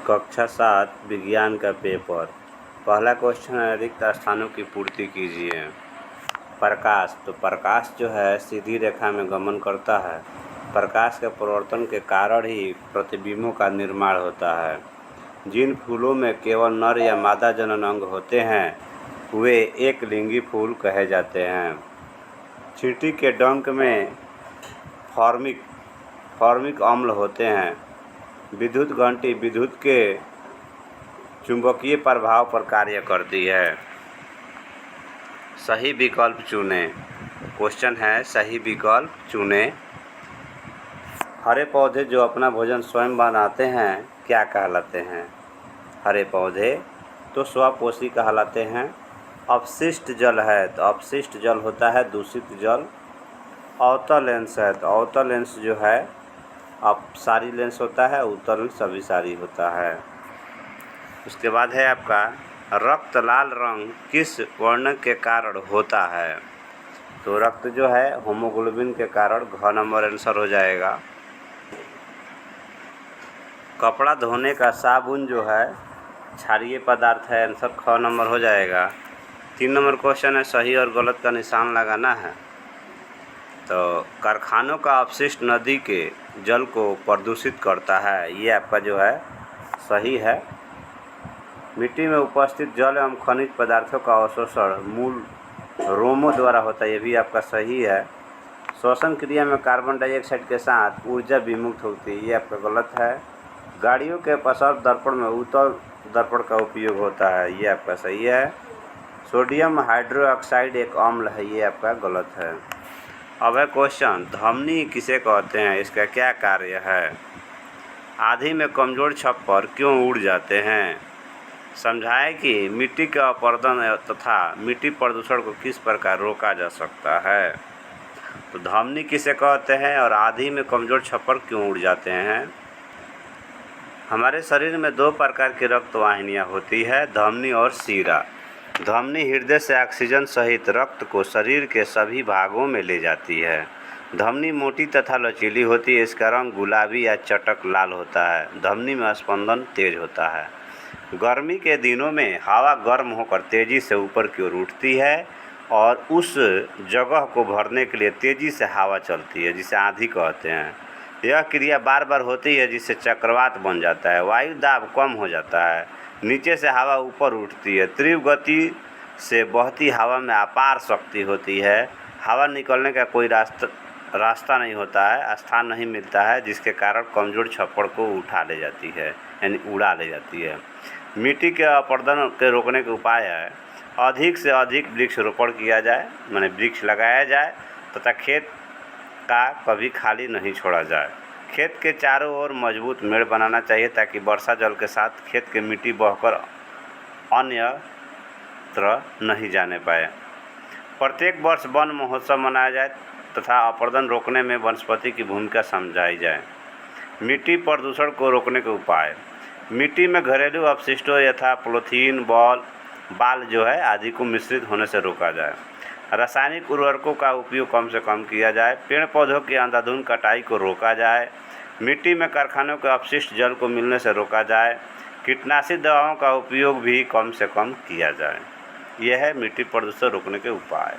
कक्षा 7 विज्ञान का पेपर। पहला क्वेश्चन है, रिक्त स्थानों की पूर्ति कीजिए। प्रकाश, तो प्रकाश जो है सीधी रेखा में गमन करता है। प्रकाश के परिवर्तन के कारण ही प्रतिबिंबों का निर्माण होता है। जिन फूलों में केवल नर या मादा जनन अंग होते हैं वे एक लिंगी फूल कहे जाते हैं। चींटी के डंक में फॉर्मिक अम्ल होते हैं। विद्युत घंटी विद्युत के चुंबकीय प्रभाव पर कार्य करती है। सही विकल्प चुनें। क्वेश्चन है, सही विकल्प चुनें। हरे पौधे जो अपना भोजन स्वयं बनाते हैं क्या कहलाते हैं? हरे पौधे तो स्वपोषी कहलाते हैं। अपशिष्ट जल है तो अपशिष्ट जल होता है दूषित जल। अवतल लेंस है तो अवतल लेंस जो है अपसारी लेंस होता है, उत्तल लेंस अभिसारी होता है। उसके बाद है आपका रक्त लाल रंग किस वर्ण के कारण होता है? तो रक्त जो है होमोग्लोबिन के कारण, घ नंबर आंसर हो जाएगा। कपड़ा धोने का साबुन जो है क्षारीय पदार्थ है, आंसर ख नंबर हो जाएगा। 3 नंबर क्वेश्चन है, सही और गलत का निशान लगाना है। तो कारखानों का अपशिष्ट नदी के जल को प्रदूषित करता है, ये आपका जो है सही है। मिट्टी में उपस्थित जल एवं खनिज पदार्थों का अवशोषण मूल रोमों द्वारा होता है, ये भी आपका सही है। श्वसन क्रिया में कार्बन डाइऑक्साइड के साथ ऊर्जा विमुक्त होती है, ये आपका गलत है। गाड़ियों के पश्चात दर्पण में उत्तल दर्पण का उपयोग होता है, ये आपका सही है। सोडियम हाइड्रोक्साइड एक अम्ल है, ये आपका गलत है। अब है क्वेश्चन, धमनी किसे कहते हैं, इसका क्या कार्य है? आंधी में कमजोर छप्पर क्यों उड़ जाते हैं? समझाएं कि मिट्टी के अपरदन तथा मिट्टी प्रदूषण को किस प्रकार रोका जा सकता है। तो धमनी किसे कहते हैं और आंधी में कमजोर छप्पर क्यों उड़ जाते हैं? हमारे शरीर में 2 प्रकार की रक्त वाहिनियाँ होती है, धमनी और शिरा। धमनी हृदय से ऑक्सीजन सहित रक्त को शरीर के सभी भागों में ले जाती है। धमनी मोटी तथा लचीली होती है, इसका रंग गुलाबी या चटक लाल होता है। धमनी में स्पंदन तेज होता है। गर्मी के दिनों में हवा गर्म होकर तेज़ी से ऊपर की ओर उठती है और उस जगह को भरने के लिए तेज़ी से हवा चलती है, जिसे आंधी कहते हैं। यह क्रिया बार बार होती है जिससे चक्रवात बन जाता है। वायु दाब कम हो जाता है, नीचे से हवा ऊपर उठती है। तीव्र गति से बहती हवा में अपार शक्ति होती है। हवा निकलने का कोई रास्ता नहीं होता है, स्थान नहीं मिलता है, जिसके कारण कमजोर छप्पड़ को उठा ले जाती है, यानी उड़ा ले जाती है। मिट्टी के अपरदन के रोकने के उपाय है, अधिक से अधिक वृक्ष रोपण किया जाए, माने वृक्ष लगाया जाए तथा खेत का कभी खाली नहीं छोड़ा जाए। खेत के चारों ओर मजबूत मेड़ बनाना चाहिए ताकि वर्षा जल के साथ खेत की मिट्टी बहकर अन्यत्र नहीं जाने पाए। प्रत्येक वर्ष वन महोत्सव मनाया जाए तथा अपरदन रोकने में वनस्पति की भूमिका समझाई जाए। मिट्टी प्रदूषण को रोकने के उपाय, मिट्टी में घरेलू अपशिष्टों यथा पॉलीथीन बाल जो है आदि को मिश्रित होने से रोका जाए। रासायनिक उर्वरकों का उपयोग कम से कम किया जाए। पेड़ पौधों की अंधाधुंध कटाई को रोका जाए। मिट्टी में कारखानों के अपशिष्ट जल को मिलने से रोका जाए। कीटनाशक दवाओं का उपयोग भी कम से कम किया जाए। यह है मिट्टी प्रदूषण रोकने के उपाय।